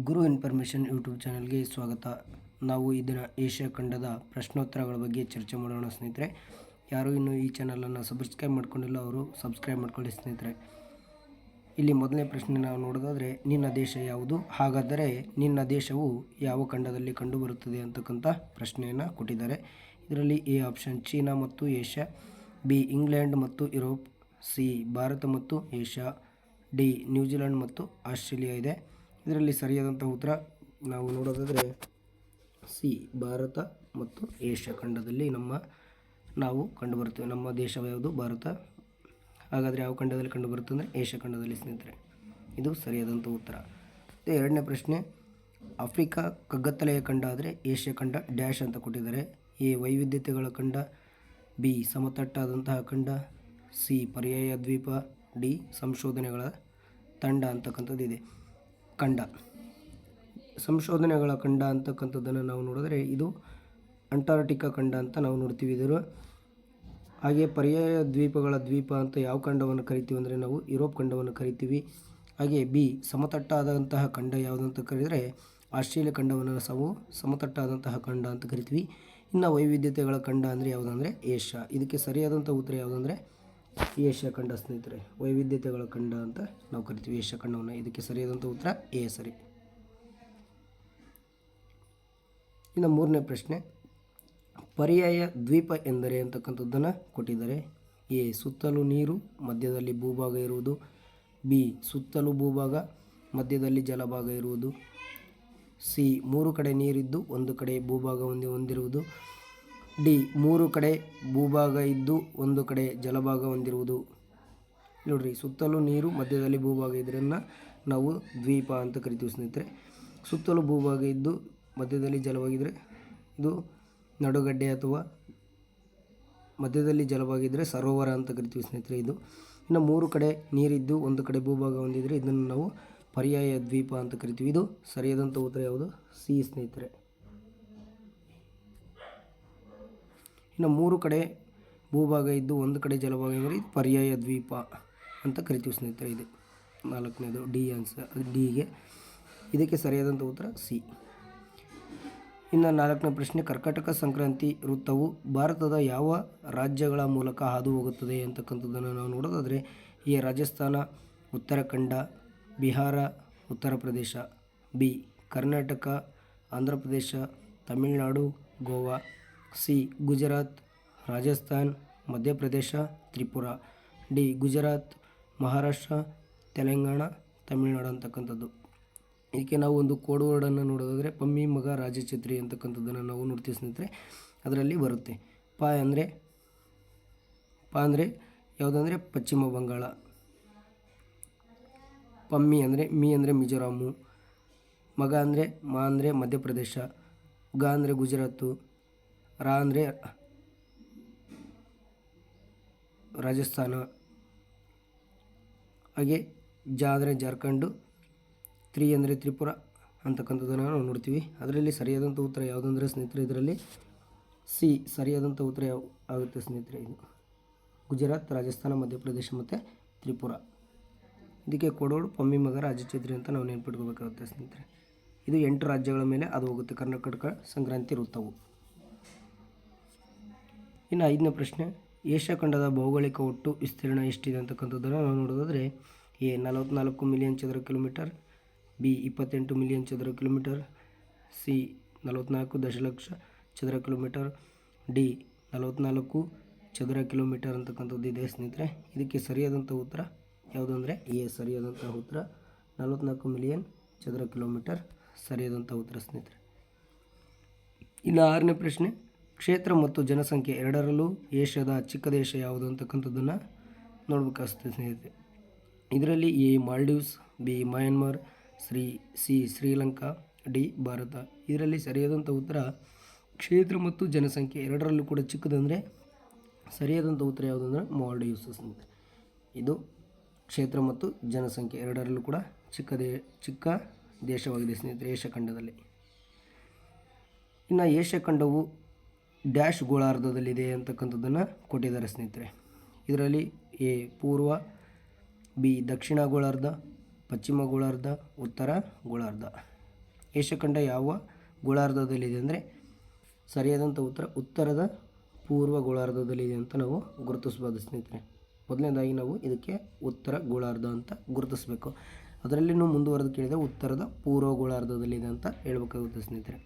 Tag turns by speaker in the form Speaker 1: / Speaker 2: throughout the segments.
Speaker 1: ಗುರು information YouTube ಚಾನಲ್ಗೆ ಸ್ವಾಗತ. ನಾವು ಇದನ್ನು ಏಷ್ಯಾ ಖಂಡದ ಪ್ರಶ್ನೋತ್ತರಗಳ ಬಗ್ಗೆ ಚರ್ಚೆ ಮಾಡೋಣ ಸ್ನೇಹಿತರೆ. ಯಾರು ಇನ್ನೂ ಈ ಚಾನಲನ್ನು ಸಬ್ಸ್ಕ್ರೈಬ್ ಮಾಡ್ಕೊಂಡಿಲ್ಲ ಅವರು ಸಬ್ಸ್ಕ್ರೈಬ್ ಮಾಡ್ಕೊಳ್ಳಿ ಸ್ನೇಹಿತರೆ. ಇಲ್ಲಿ ಮೊದಲನೇ ಪ್ರಶ್ನೆ ನಾವು ನೋಡೋದಾದರೆ, ನಿನ್ನ ದೇಶ ಯಾವುದು? ಹಾಗಾದರೆ ನಿನ್ನ ದೇಶವು ಯಾವ ಖಂಡದಲ್ಲಿ ಕಂಡುಬರುತ್ತದೆ ಅಂತಕ್ಕಂಥ ಪ್ರಶ್ನೆಯನ್ನು ಕೊಟ್ಟಿದ್ದಾರೆ. ಇದರಲ್ಲಿ ಎ ಆಪ್ಷನ್ ಚೀನಾ ಮತ್ತು ಏಷ್ಯಾ, ಬಿ ಇಂಗ್ಲೆಂಡ್ ಮತ್ತು ಯುರೋಪ್, ಸಿ ಭಾರತ ಮತ್ತು ಏಷ್ಯಾ, ಡಿ ನ್ಯೂಜಿಲೆಂಡ್ ಮತ್ತು ಆಸ್ಟ್ರೇಲಿಯಾ ಇದೆ. ಇದರಲ್ಲಿ ಸರಿಯಾದಂಥ ಉತ್ತರ ನಾವು ನೋಡೋದಾದರೆ ಸಿ ಭಾರತ ಮತ್ತು ಏಷ್ಯಾ ಖಂಡದಲ್ಲಿ ನಾವು ಕಂಡುಬರುತ್ತೇವೆ. ನಮ್ಮ ದೇಶ ಯಾವುದು? ಭಾರತ. ಹಾಗಾದರೆ ಯಾವ ಖಂಡದಲ್ಲಿ ಕಂಡುಬರುತ್ತೆ ಅಂದರೆ ಏಷ್ಯಾ ಖಂಡದಲ್ಲಿ ಸ್ನೇಹಿತರೆ. ಇದು ಸರಿಯಾದಂಥ ಉತ್ತರ. ಎರಡನೇ ಪ್ರಶ್ನೆ, ಆಫ್ರಿಕಾ ಕಗ್ಗತ್ತಲೆಯ ಖಂಡ ಆದರೆ ಏಷ್ಯಾ ಖಂಡ ಡ್ಯಾಶ್ ಅಂತ ಕೊಟ್ಟಿದ್ದಾರೆ. ಎ ವೈವಿಧ್ಯತೆಗಳ ಖಂಡ, ಬಿ ಸಮತಟ್ಟಾದಂತಹ ಖಂಡ, ಸಿ ಪರ್ಯಾಯ ದ್ವೀಪ, ಡಿ ಸಂಶೋಧನೆಗಳ ತಂಡ ಅಂತಕ್ಕಂಥದ್ದಿದೆ. ಖಂಡ ಸಂಶೋಧನೆಗಳ ಖಂಡ ಅಂತಕ್ಕಂಥದ್ದನ್ನು ನಾವು ನೋಡಿದ್ರೆ ಇದು ಅಂಟಾರ್ಟಿಕಾ ಖಂಡ ಅಂತ ನಾವು ನೋಡ್ತೀವಿ. ಇದರ ಹಾಗೆ ಪರ್ಯಾಯ ದ್ವೀಪಗಳ ದ್ವೀಪ ಅಂತ ಯಾವ ಖಂಡವನ್ನು ಕರಿತೀವಿ ಅಂದರೆ ನಾವು ಯುರೋಪ್ ಖಂಡವನ್ನು ಕರಿತೀವಿ. ಹಾಗೆ ಬಿ ಸಮತಟ್ಟಾದಂತಹ ಖಂಡ ಯಾವುದಂತ ಕರೆದರೆ ಆಸ್ಟ್ರೇಲಿಯಾ ಖಂಡವನ್ನು ನಾವು ಸಮತಟ್ಟಾದಂತಹ ಖಂಡ ಅಂತ ಕರಿತೀವಿ. ಇನ್ನು ವೈವಿಧ್ಯತೆಗಳ ಖಂಡ ಅಂದರೆ ಯಾವುದಂದರೆ ಏಷ್ಯಾ. ಇದಕ್ಕೆ ಸರಿಯಾದಂಥ ಉತ್ತರ ಯಾವುದಂದರೆ ಏಷ್ಯಾ ಖಂಡ ಸ್ನೇಹಿತರೆ. ವೈವಿಧ್ಯತೆಗಳ ಖಂಡ ಅಂತ ನಾವು ಕರಿತೀವಿ ಏಷ್ಯಾ ಖಂಡವನ್ನು. ಇದಕ್ಕೆ ಸರಿಯಾದಂಥ ಉತ್ತರ ಎ ಸರಿ. ಇನ್ನು ಮೂರನೇ ಪ್ರಶ್ನೆ, ಪರ್ಯಾಯ ದ್ವೀಪ ಎಂದರೆ ಅಂತಕ್ಕಂಥದ್ದನ್ನು ಕೊಟ್ಟಿದ್ದಾರೆ. ಎ ಸುತ್ತಲೂ ನೀರು ಮಧ್ಯದಲ್ಲಿ ಭೂಭಾಗ ಇರುವುದು, ಬಿ ಸುತ್ತಲೂ ಭೂಭಾಗ ಮಧ್ಯದಲ್ಲಿ ಜಲಭಾಗ ಇರುವುದು, ಸಿ 3 ಕಡೆ ನೀರಿದ್ದು ಒಂದು ಕಡೆ ಭೂಭಾಗ ಹೊಂದಿರುವುದು, ಡಿ 3 ಕಡೆ ಭೂಭಾಗ ಇದ್ದು ಒಂದು ಕಡೆ ಜಲಭಾಗ ಹೊಂದಿರುವುದು. ನೋಡ್ರಿ, ಸುತ್ತಲೂ ನೀರು ಮಧ್ಯದಲ್ಲಿ ಭೂಭಾಗ ಇದನ್ನು ನಾವು ದ್ವೀಪ ಅಂತ ಕರಿತೀವಿ ಸ್ನೇಹಿತರೆ. ಸುತ್ತಲೂ ಭೂಭಾಗ ಇದ್ದು ಮಧ್ಯದಲ್ಲಿ ಜಲವಾಗಿದ್ದರೆ ಇದು ನಡುಗಡ್ಡೆ ಅಥವಾ ಮಧ್ಯದಲ್ಲಿ ಜಲವಾಗಿದ್ದರೆ ಸರೋವರ ಅಂತ ಕರಿತೀವಿ ಸ್ನೇಹಿತರೆ ಇದು. ಇನ್ನು 3 ಕಡೆ ನೀರಿದ್ದು ಒಂದು ಕಡೆ ಭೂಭಾಗ ಹೊಂದಿದರೆ ಇದನ್ನು ನಾವು ಪರ್ಯಾಯ ದ್ವೀಪ ಅಂತ ಕರಿತೀವಿ. ಇದು ಸರಿಯಾದಂಥ ಉತ್ತರ ಯಾವುದು? ಸಿ ಸ್ನೇಹಿತರೆ. ಇನ್ನು 3 ಕಡೆ ಭೂಭಾಗ ಇದ್ದು ಒಂದು ಕಡೆ ಜಲಭಾಗ ಅಂದರೆ ಇದು ಪರ್ಯಾಯ ದ್ವೀಪ ಅಂತ ಕರಿತೀವಿ ಸ್ನೇಹಿತರೆ. ಇದು 4ನೇದು ಡಿ ಆನ್ಸರ್, ಡಿಗೆ. ಇದಕ್ಕೆ ಸರಿಯಾದಂಥ ಉತ್ತರ ಸಿ. ಇನ್ನು 4ನೇ ಪ್ರಶ್ನೆ, ಕರ್ಕಾಟಕ ಸಂಕ್ರಾಂತಿ ವೃತ್ತವು ಭಾರತದ ಯಾವ ರಾಜ್ಯಗಳ ಮೂಲಕ ಹಾದು ಹೋಗುತ್ತದೆ ಅಂತಕ್ಕಂಥದ್ದನ್ನು ನಾವು ನೋಡೋದಾದರೆ A Rajasthan, Uttarakhand, Bihar, Uttar Pradesh, B Karnataka, Andhra Pradesh, Tamil Nadu, Goa, C Gujarat, Rajasthan, Madhya Pradesh, Tripura, D Gujarat, Maharashtra, Telangana, Tamil Nadu ಅಂತಕ್ಕಂಥದ್ದು. ಇದಕ್ಕೆ ನಾವು ಒಂದು ಕೋಡ್ ವರ್ಡನ್ನು ನೋಡೋದಾದರೆ ಪಮ್ಮಿ ಮಗ ರಾಜಛತ್ರಿ ಅಂತಕ್ಕಂಥದ್ದನ್ನು ನಾವು ನೋಡ್ತೀವಿ ಸ್ನೇಹಿತರೆ. ಅದರಲ್ಲಿ ಬರುತ್ತೆ ಪ ಅಂದರೆ ಯಾವುದಂದರೆ ಪಶ್ಚಿಮ ಬಂಗಾಳ, ಪಮ್ಮಿ ಅಂದರೆ ಮೀ ಅಂದರೆ ಮಿಜೋರಾಮು, ಮಗ ಅಂದರೆ ಮಾ ಅಂದರೆ ಮಧ್ಯಪ್ರದೇಶ, ಗ ಅಂದರೆ ಗುಜರಾತು, ರಾ ಅಂದರೆ ರಾಜಸ್ಥಾನ, ಹಾಗೆ ಜ ಅಂದರೆ ಜಾರ್ಖಂಡು, ತ್ರಿ ಅಂದರೆ ತ್ರಿಪುರ ಅಂತಕ್ಕಂಥದ್ದನ್ನು ನಾವು ನೋಡ್ತೀವಿ. ಅದರಲ್ಲಿ ಸರಿಯಾದಂಥ ಉತ್ತರ ಯಾವುದಂದರೆ ಸ್ನೇಹಿತರೆ ಇದರಲ್ಲಿ ಸಿ ಸರಿಯಾದಂಥ ಉತ್ತರ ಆಗುತ್ತೆ ಸ್ನೇಹಿತರೆ. ಇದು ಗುಜರಾತ್, ರಾಜಸ್ಥಾನ, ಮಧ್ಯಪ್ರದೇಶ ಮತ್ತು ತ್ರಿಪುರ. ಇದಕ್ಕೆ ಕೊಡೋಡು ಪಮ್ಮಿ ಮಗ ರಾಜಛತ್ರಿ ಅಂತ ನಾವು ನೆನ್ಪಿಟ್ಕೋಬೇಕಾಗುತ್ತೆ ಸ್ನೇಹಿತರೆ. ಇದು 8 ರಾಜ್ಯಗಳ ಮೇಲೆ ಅದು ಹೋಗುತ್ತೆ ಕರ್ನಾಟಕ ಸಂಕ್ರಾಂತಿ ವೃತ್ತವು. ಇನ್ನು 5ನೇ ಪ್ರಶ್ನೆ, ಏಷ್ಯಾ ಖಂಡದ ಭೌಗೋಳಿಕ ಒಟ್ಟು ವಿಸ್ತೀರ್ಣ ಎಷ್ಟಿದೆ ಅಂತಕ್ಕಂಥದ್ದನ್ನು ನಾವು ನೋಡೋದಾದರೆ ಎ 44 ಮಿಲಿಯನ್ ಚದರ ಕಿಲೋಮೀಟರ್, ಬಿ 28 ಮಿಲಿಯನ್ ಚದರ ಕಿಲೋಮೀಟರ್, ಸಿ 44 ದಶಲಕ್ಷ ಚದರ ಕಿಲೋಮೀಟರ್, ಡಿ 44 ಚದರ ಕಿಲೋಮೀಟರ್ ಅಂತಕ್ಕಂಥದ್ದು ಇದೆ ಸ್ನೇಹಿತರೆ. ಇದಕ್ಕೆ ಸರಿಯಾದಂಥ ಉತ್ತರ ಯಾವುದು ಅಂದರೆ ಎ ಸರಿಯಾದಂಥ ಉತ್ತರ 44 ಮಿಲಿಯನ್ ಚದರ ಕಿಲೋಮೀಟರ್ ಸರಿಯಾದಂಥ ಉತ್ತರ ಸ್ನೇಹಿತರೆ. ಇನ್ನು 6ನೇ ಪ್ರಶ್ನೆ, ಕ್ಷೇತ್ರ ಮತ್ತು ಜನಸಂಖ್ಯೆ ಎರಡರಲ್ಲೂ ಏಷ್ಯಾದ ಚಿಕ್ಕ ದೇಶ ಯಾವುದು ಅಂತಕ್ಕಂಥದ್ದನ್ನು ನೋಡಬೇಕಾಗ್ತದೆ ಸ್ನೇಹಿತರೆ. ಇದರಲ್ಲಿ A Maldives, B Myanmar, C Sri Lanka, D Bharat. ಇದರಲ್ಲಿ ಸರಿಯಾದಂಥ ಉತ್ತರ ಕ್ಷೇತ್ರ ಮತ್ತು ಜನಸಂಖ್ಯೆ ಎರಡರಲ್ಲೂ ಕೂಡ ಚಿಕ್ಕದಂದರೆ ಸರಿಯಾದಂಥ ಉತ್ತರ ಯಾವುದಂದರೆ ಮಾಲ್ಡೀವ್ಸ್ ಸ್ನೇಹಿತರೆ. ಇದು ಕ್ಷೇತ್ರ ಮತ್ತು ಜನಸಂಖ್ಯೆ ಎರಡರಲ್ಲೂ ಕೂಡ ಚಿಕ್ಕ ದೇಶವಾಗಿದೆ ಸ್ನೇಹಿತರೆ ಏಷ್ಯಾ ಖಂಡದಲ್ಲಿ. ಇನ್ನು ಏಷ್ಯಾ ಖಂಡವು ಡ್ಯಾಶ್ ಗೋಳಾರ್ಧದಲ್ಲಿದೆ ಅಂತಕ್ಕಂಥದ್ದನ್ನು ಕೊಟ್ಟಿದ್ದಾರೆ ಸ್ನೇಹಿತರೆ. ಇದರಲ್ಲಿ ಎ ಪೂರ್ವ, ಬಿ ದಕ್ಷಿಣ ಗೋಳಾರ್ಧ, ಪಶ್ಚಿಮ ಗೋಳಾರ್ಧ, ಉತ್ತರ ಗೋಳಾರ್ಧ. ಏಷ್ಯಾ ಖಂಡ ಯಾವ ಗೋಳಾರ್ಧದಲ್ಲಿದೆ ಅಂದರೆ ಸರಿಯಾದಂಥ ಉತ್ತರದ ಪೂರ್ವ ಗೋಳಾರ್ಧದಲ್ಲಿದೆ ಅಂತ ನಾವು ಗುರುತಿಸ್ಬೋದು ಸ್ನೇಹಿತರೆ. ಮೊದಲನೇದಾಗಿ ನಾವು ಇದಕ್ಕೆ ಉತ್ತರ ಗೋಳಾರ್ಧ ಅಂತ ಗುರುತಿಸಬೇಕು. ಅದರಲ್ಲಿನೂ ಮುಂದುವರೆದು ಕೇಳಿದರೆ ಉತ್ತರದ ಪೂರ್ವ ಗೋಳಾರ್ಧದಲ್ಲಿದೆ ಅಂತ ಹೇಳಬೇಕಾಗುತ್ತೆ ಸ್ನೇಹಿತರೆ.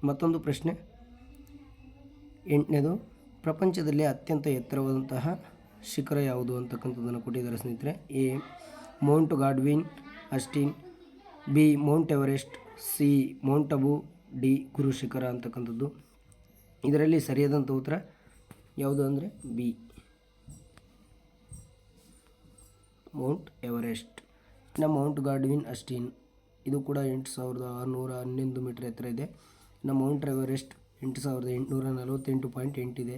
Speaker 1: ಮತ್ತೊಂದು ಪ್ರಶ್ನೆ 8ನೇದು, ಪ್ರಪಂಚದಲ್ಲಿ ಅತ್ಯಂತ ಎತ್ತರವಾದಂತಹ ಶಿಖರ ಯಾವುದು ಅಂತಕ್ಕಂಥದ್ದನ್ನು ಕೊಟ್ಟಿದ್ದಾರೆ ಸ್ನೇಹಿತರೆ. A Mount Godwin Austen, B Mount Everest, C Mount Abu, D Guru Shikhar ಅಂತಕ್ಕಂಥದ್ದು. ಇದರಲ್ಲಿ ಸರಿಯಾದಂಥ ಉತ್ತರ ಯಾವುದು ಅಂದರೆ ಬಿ ಮೌಂಟ್ ಎವರೆಸ್ಟ್. ಇನ್ನು ಮೌಂಟ್ ಗಾಡ್ವಿನ್ ಅಸ್ಟಿನ್ ಇದು ಕೂಡ 8611 ಮೀಟರ್ ಎತ್ತರ ಇದೆ. ಇನ್ನು ಮೌಂಟ್ ಎವರೆಸ್ಟ್ 8848.8 ಇದೆ.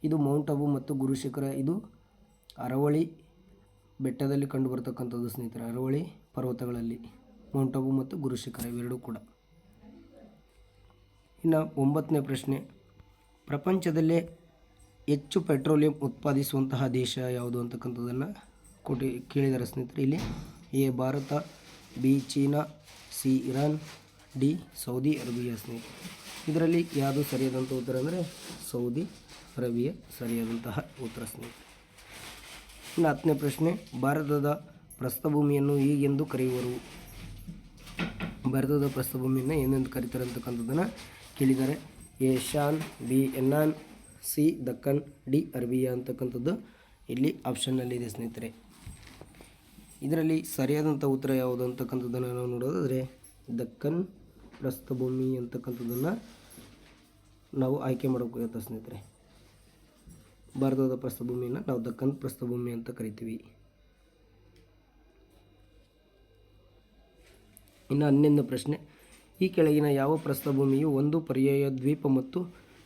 Speaker 1: ಇದು ಮೌಂಟ್ ಅಬು ಮತ್ತು ಗುರು ಶಿಖರ ಇದು ಅರವಳಿ ಬೆಟ್ಟದಲ್ಲಿ ಕಂಡುಬರ್ತಕ್ಕಂಥದ್ದು ಸ್ನೇಹಿತರೆ. ಅರವಳಿ ಪರ್ವತಗಳಲ್ಲಿ ಮೌಂಟ್ ಅಬು ಮತ್ತು ಗುರು ಶಿಖರ ಇವೆರಡೂ ಕೂಡ. ಇನ್ನು 9ನೇ ಪ್ರಶ್ನೆ, ಪ್ರಪಂಚದಲ್ಲೇ ಹೆಚ್ಚು ಪೆಟ್ರೋಲಿಯಂ ಉತ್ಪಾದಿಸುವಂತಹ ದೇಶ ಯಾವುದು ಅಂತಕ್ಕಂಥದ್ದನ್ನು ಕೇಳಿದ್ದಾರೆ ಸ್ನೇಹಿತರೆ. ಇಲ್ಲಿ A Bharat, B China, C Iran, D Saudi Arabia ಸ್ನೇಹಿತರೆ. ಇದರಲ್ಲಿ ಯಾವುದು ಸರಿಯಾದಂಥ ಉತ್ತರ ಅಂದರೆ ಸೌದಿ ಅರೇಬಿಯಾ ಸರಿಯಾದಂತಹ ಉತ್ತರ ಸ್ನೇಹಿತರೆ. ಇನ್ನು 10ನೇ ಪ್ರಶ್ನೆ, ಭಾರತದ ಪ್ರಸ್ಥಭೂಮಿಯನ್ನು ಹೀಗೆಂದು ಕರೆಯುವರು. ಭಾರತದ ಪ್ರಸ್ಥಭೂಮಿಯನ್ನು ಏನೆಂದು ಕರೀತಾರೆ ಅಂತಕ್ಕಂಥದ್ದನ್ನು ಕೇಳಿದ್ದಾರೆ. A Shan, B Yunnan, C Deccan, D Arabia ಅಂತಕ್ಕಂಥದ್ದು ಇಲ್ಲಿ ಆಪ್ಷನ್ನಲ್ಲಿದೆ ಸ್ನೇಹಿತರೆ. ಇದರಲ್ಲಿ ಸರಿಯಾದಂಥ ಉತ್ತರ ಯಾವುದು ಅಂತಕ್ಕಂಥದ್ದನ್ನು ನಾವು ನೋಡೋದಾದರೆ ದಕ್ಕನ್ ಪ್ರಸ್ಥಭೂಮಿ ಅಂತಕ್ಕಂಥದ್ದನ್ನು ನಾವು ಆಯ್ಕೆ ಮಾಡಬೇಕಾಗುತ್ತೆ ಸ್ನೇಹಿತರೆ. ಭಾರತದ ಪ್ರಸ್ಥಭೂಮಿಯನ್ನು ನಾವು ದಕ್ಕನ್ ಪ್ರಸ್ಥಭೂಮಿ ಅಂತ ಕರಿತೀವಿ. ಇನ್ನು 11ನೇ ಪ್ರಶ್ನೆ, ಈ ಕೆಳಗಿನ ಯಾವ ಪ್ರಸ್ಥಭೂಮಿಯು ಒಂದು ಪರ್ಯಾಯ ದ್ವೀಪ ಮತ್ತು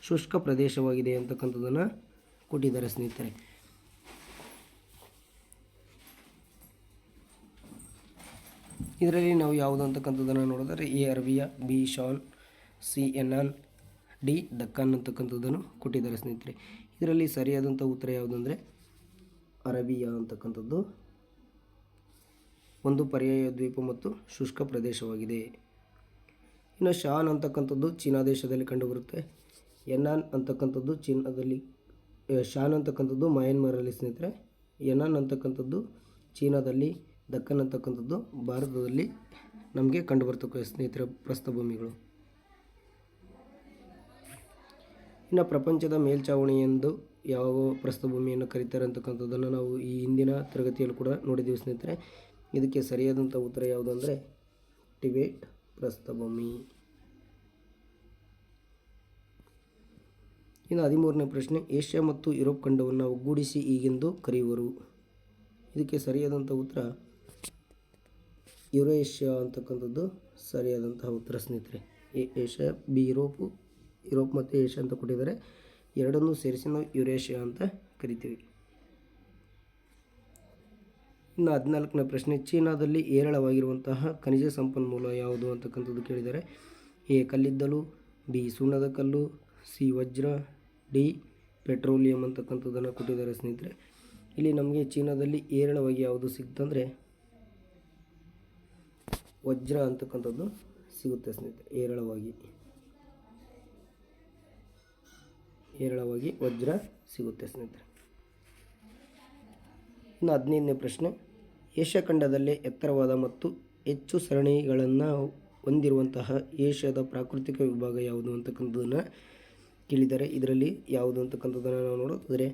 Speaker 1: ಶುಷ್ಕ ಪ್ರದೇಶವಾಗಿದೆ ಅಂತಕ್ಕಂಥದ್ದನ್ನು ಕೊಟ್ಟಿದ್ದಾರೆ ಸ್ನೇಹಿತರೆ. ಇದರಲ್ಲಿ ನಾವು ಯಾವುದು ಅಂತಕ್ಕಂಥದ್ದನ್ನು ನೋಡಿದರೆ A Arabia, B Shan, C Yunnan, D Deccan ಅಂತಕ್ಕಂಥದ್ದನ್ನು ಕೊಟ್ಟಿದ್ದಾರೆ ಸ್ನೇಹಿತರೆ. ಇದರಲ್ಲಿ ಸರಿಯಾದಂಥ ಉತ್ತರ ಯಾವುದಂದರೆ ಅರೇಬಿಯಾ ಅಂತಕ್ಕಂಥದ್ದು ಒಂದು ಪರ್ಯಾಯ ದ್ವೀಪ ಮತ್ತು ಶುಷ್ಕ ಪ್ರದೇಶವಾಗಿದೆ. ಇನ್ನು ಶಾನ್ ಅಂತಕ್ಕಂಥದ್ದು ಚೀನಾ ದೇಶದಲ್ಲಿ ಕಂಡುಬರುತ್ತೆ. ಎನ್ನಾನ್ ಅಂತಕ್ಕಂಥದ್ದು ಶಾನ್ ಅಂತಕ್ಕಂಥದ್ದು ಮಯನ್ಮಾರಲ್ಲಿ ಸ್ನೇಹಿತರೆ. ಎನ್ನಾನ್ ಅಂತಕ್ಕಂಥದ್ದು ಚೀನಾದಲ್ಲಿ, ದಕ್ಕನ್ ಅಂತಕ್ಕಂಥದ್ದು ಭಾರತದಲ್ಲಿ ನಮಗೆ ಕಂಡುಬರ್ತಕ್ಕ ಸ್ನೇಹಿತರ ಪ್ರಸ್ಥಭೂಮಿಗಳು. ಇನ್ನು ಪ್ರಪಂಚದ ಮೇಲ್ಛಾವಣಿ ಎಂದು ಯಾವ ಪ್ರಸ್ಥಭೂಮಿಯನ್ನು ಕರೀತಾರೆ ಅಂತಕ್ಕಂಥದ್ದನ್ನು ನಾವು ಈ ಹಿಂದಿನ ತರಗತಿಯಲ್ಲಿ ಕೂಡ ನೋಡಿದ್ದೀವಿ ಸ್ನೇಹಿತರೆ. ಇದಕ್ಕೆ ಸರಿಯಾದಂಥ ಉತ್ತರ ಯಾವುದು ಅಂದರೆ ಟಿಬೆಟ್ ಪ್ರಸ್ಥಭೂಮಿ. ಇನ್ನು 13ನೇ ಪ್ರಶ್ನೆ, ಏಷ್ಯಾ ಮತ್ತು ಯುರೋಪ್ ಖಂಡವನ್ನು ಒಗ್ಗೂಡಿಸಿ ಹೀಗೆಂದು ಕರೆಯುವರು. ಇದಕ್ಕೆ ಸರಿಯಾದಂಥ ಉತ್ತರ ಯುರೇಷ್ಯಾ ಅಂತಕ್ಕಂಥದ್ದು ಸರಿಯಾದಂತಹ ಉತ್ತರ ಸ್ನೇಹಿತರೆ. ಏಷ್ಯಾ, ಬಿ ಯುರೋಪ್ ಮತ್ತು ಏಷ್ಯಾ ಅಂತ ಕೊಟ್ಟಿದ್ದಾರೆ. ಎರಡನ್ನೂ ಸೇರಿಸಿ ನಾವು ಯುರೇಷ್ಯಾ ಅಂತ ಕರಿತೀವಿ. ಇನ್ನು 14ನೇ ಪ್ರಶ್ನೆ, ಚೀನಾದಲ್ಲಿ ಹೇರಳವಾಗಿರುವಂತಹ ಖನಿಜ ಸಂಪನ್ಮೂಲ ಯಾವುದು ಅಂತಕ್ಕಂಥದ್ದು ಕೇಳಿದ್ದಾರೆ. ಎ ಕಲ್ಲಿದ್ದಲು, ಬಿ ಸುಣ್ಣದ ಕಲ್ಲು, ಸಿ ವಜ್ರ, ಡಿ ಪೆಟ್ರೋಲಿಯಂ ಅಂತಕ್ಕಂಥದ್ದನ್ನು ಕೊಟ್ಟಿದ್ದಾರೆ ಸ್ನೇಹಿತರೆ. ಇಲ್ಲಿ ನಮಗೆ ಚೀನಾದಲ್ಲಿ ಹೇರಳವಾಗಿ ಯಾವುದು ಸಿಗುತ್ತಂದರೆ ವಜ್ರ ಅಂತಕ್ಕಂಥದ್ದು ಸಿಗುತ್ತೆ ಸ್ನೇಹಿತರೆ. ಹೇರಳವಾಗಿ ವಜ್ರ ಸಿಗುತ್ತೆ ಸ್ನೇಹಿತರೆ. ಇನ್ನು 15ನೇ ಪ್ರಶ್ನೆ, ಏಷ್ಯಾ ಖಂಡದಲ್ಲೇ ಎತ್ತರವಾದ ಮತ್ತು ಹೆಚ್ಚು ಸರಣಿಗಳನ್ನು ಹೊಂದಿರುವಂತಹ ಏಷ್ಯಾದ ಪ್ರಾಕೃತಿಕ ವಿಭಾಗ ಯಾವುದು ಅಂತಕ್ಕಂಥದ್ದನ್ನು ಕೇಳಿದ್ದಾರೆ. ಇದರಲ್ಲಿ ಯಾವುದು ಅಂತಕ್ಕಂಥದ್ದನ್ನು ನಾವು ನೋಡೋದಾದರೆ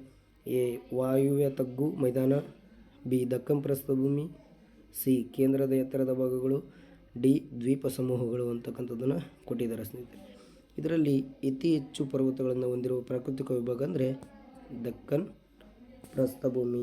Speaker 1: ಎ ವಾಯುವ್ಯ ತಗ್ಗು ಮೈದಾನ, ಬಿ ದಕ್ಕನ್ ಪ್ರಸ್ಥಭೂಮಿ, ಸಿ ಕೇಂದ್ರದ ಎತ್ತರದ ಭಾಗಗಳು, ಡಿ ದ್ವೀಪ ಸಮೂಹಗಳು ಅಂತಕ್ಕಂಥದ್ದನ್ನು ಕೊಟ್ಟಿದ್ದಾರೆ ಸ್ನೇಹಿತರೆ. ಇದರಲ್ಲಿ ಅತಿ ಹೆಚ್ಚು ಪರ್ವತಗಳನ್ನು ಹೊಂದಿರುವ ಪ್ರಾಕೃತಿಕ ವಿಭಾಗ ಅಂದರೆ ದಕ್ಕನ್ ಪ್ರಸ್ಥಭೂಮಿ.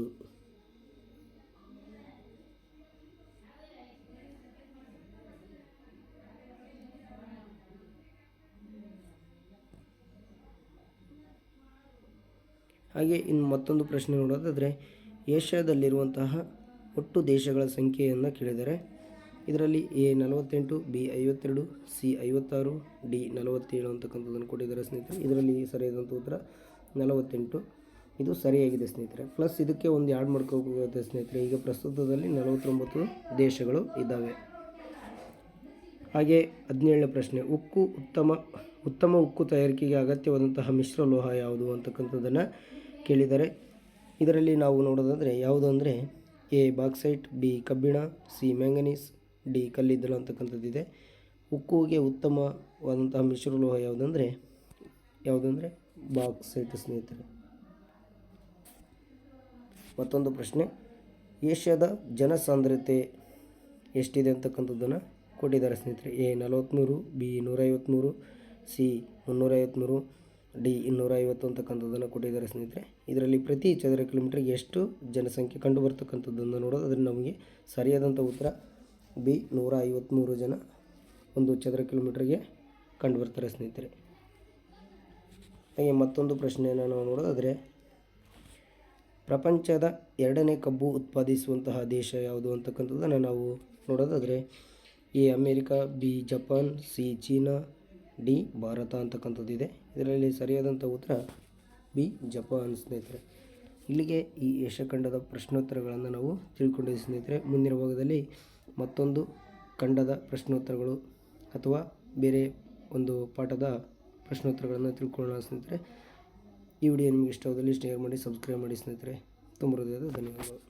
Speaker 1: ಹಾಗೆ ಇನ್ನು ಮತ್ತೊಂದು ಪ್ರಶ್ನೆ ನೋಡೋದಾದರೆ ಏಷ್ಯಾದಲ್ಲಿರುವಂತಹ ಒಟ್ಟು ದೇಶಗಳ ಸಂಖ್ಯೆಯನ್ನು ಕೇಳಿದ್ದಾರೆ. ಇದರಲ್ಲಿ ಎ 48, ಬಿ 52, ಸಿ 56, ಡಿ 47 ಅಂತಕ್ಕಂಥದ್ದನ್ನು ಕೊಟ್ಟಿದ್ದಾರೆ ಸ್ನೇಹಿತರೆ. ಇದರಲ್ಲಿ ಸರಿಯಾದಂಥ ಉತ್ತರ 48 ಇದು ಸರಿಯಾಗಿದೆ ಸ್ನೇಹಿತರೆ. ಪ್ಲಸ್ ಇದಕ್ಕೆ ಒಂದು ಆ್ಯಡ್ ಮಾಡ್ಕೋಬೇಕಾಗುತ್ತೆ ಸ್ನೇಹಿತರೆ. ಈಗ ಪ್ರಸ್ತುತದಲ್ಲಿ 49 ದೇಶಗಳು ಇದ್ದಾವೆ. ಹಾಗೆ 17ನೇ ಪ್ರಶ್ನೆ, ಉತ್ತಮ ಉಕ್ಕು ತಯಾರಿಕೆಗೆ ಅಗತ್ಯವಾದಂತಹ ಮಿಶ್ರ ಲೋಹ ಯಾವುದು ಅಂತಕ್ಕಂಥದ್ದನ್ನು ಕೇಳಿದ್ದಾರೆ. ಇದರಲ್ಲಿ ನಾವು ನೋಡೋದಾದರೆ ಯಾವುದು ಅಂದರೆ ಎ ಬಾಕ್ಸೈಟ್, ಬಿ ಕಬ್ಬಿಣ, ಸಿ ಮ್ಯಾಂಗನೀಸ್, ಡಿ ಕಲ್ಲಿದ್ದಲು ಅಂತಕ್ಕಂಥದ್ದಿದೆ. ಉಕ್ಕುಗೆ ಉತ್ತಮವಾದಂತಹ ಮಿಶ್ರ ಲೋಹ ಯಾವುದಂದರೆ ಬಾಕ್ಸೈಟ್ ಸ್ನೇಹಿತರೆ. ಮತ್ತೊಂದು ಪ್ರಶ್ನೆ, ಏಷ್ಯಾದ ಜನಸಾಂದ್ರತೆ ಎಷ್ಟಿದೆ ಅಂತಕ್ಕಂಥದ್ದನ್ನು ಕೊಟ್ಟಿದ್ದಾರೆ ಸ್ನೇಹಿತರೆ. ಎ 43, ಬಿ 153, ಸಿ 353, ಡಿ 250 ಅಂತಕ್ಕಂಥದ್ದನ್ನು ಕೊಟ್ಟಿದ್ದಾರೆ ಸ್ನೇಹಿತರೆ. ಇದರಲ್ಲಿ ಪ್ರತಿ ಚದರ ಕಿಲೋಮೀಟರ್ಗೆ ಎಷ್ಟು ಜನಸಂಖ್ಯೆ ಕಂಡು ಬರ್ತಕ್ಕಂಥದ್ದನ್ನು ನೋಡೋದಾದರೆ ನಮಗೆ ಸರಿಯಾದಂಥ ಉತ್ತರ ಬಿ 153 ಜನ ಒಂದು ಚದರ ಕಿಲೋಮೀಟರ್ಗೆ ಕಂಡು ಬರ್ತಾರೆ ಸ್ನೇಹಿತರೆ. ಹಾಗೆ ಮತ್ತೊಂದು ಪ್ರಶ್ನೆಯನ್ನು ನಾವು ನೋಡೋದಾದರೆ ಪ್ರಪಂಚದ 2ನೇ ಕಬ್ಬು ಉತ್ಪಾದಿಸುವಂತಹ ದೇಶ ಯಾವುದು ಅಂತಕ್ಕಂಥದ್ದನ್ನು ನಾವು ನೋಡೋದಾದರೆ A America, B Japan, C China, D Bharat ಅಂತಕ್ಕಂಥದ್ದಿದೆ. ಇದರಲ್ಲಿ ಸರಿಯಾದಂಥ ಉತ್ತರ ಬಿ ಜಪಾನ್ ಸ್ನೇಹಿತರೆ. ಇಲ್ಲಿಗೆ ಈ ಏಷ್ಯಾ ಖಂಡದ ಪ್ರಶ್ನೋತ್ತರಗಳನ್ನು ನಾವು ತಿಳ್ಕೊಂಡಿದ್ದೀವಿ ಸ್ನೇಹಿತರೆ. ಮುಂದಿನ ಭಾಗದಲ್ಲಿ ಮತ್ತೊಂದು ಖಂಡದ ಪ್ರಶ್ನೋತ್ತರಗಳು ಅಥವಾ ಬೇರೆ ಒಂದು ಪಾಠದ ಪ್ರಶ್ನೋತ್ತರಗಳನ್ನು ತಿಳ್ಕೊಳ್ಳೋಣ ಸ್ನೇಹಿತರೆ. ಈ ವಿಡಿಯೋ ನಿಮಗೆ ಇಷ್ಟವಾದಲ್ಲಿ ಶೇರ್ ಮಾಡಿ, ಸಬ್ಸ್ಕ್ರೈಬ್ ಮಾಡಿ ಸ್ನೇಹಿತರೆ. ತುಂಬ ಹೃದಯದ ಧನ್ಯವಾದಗಳು.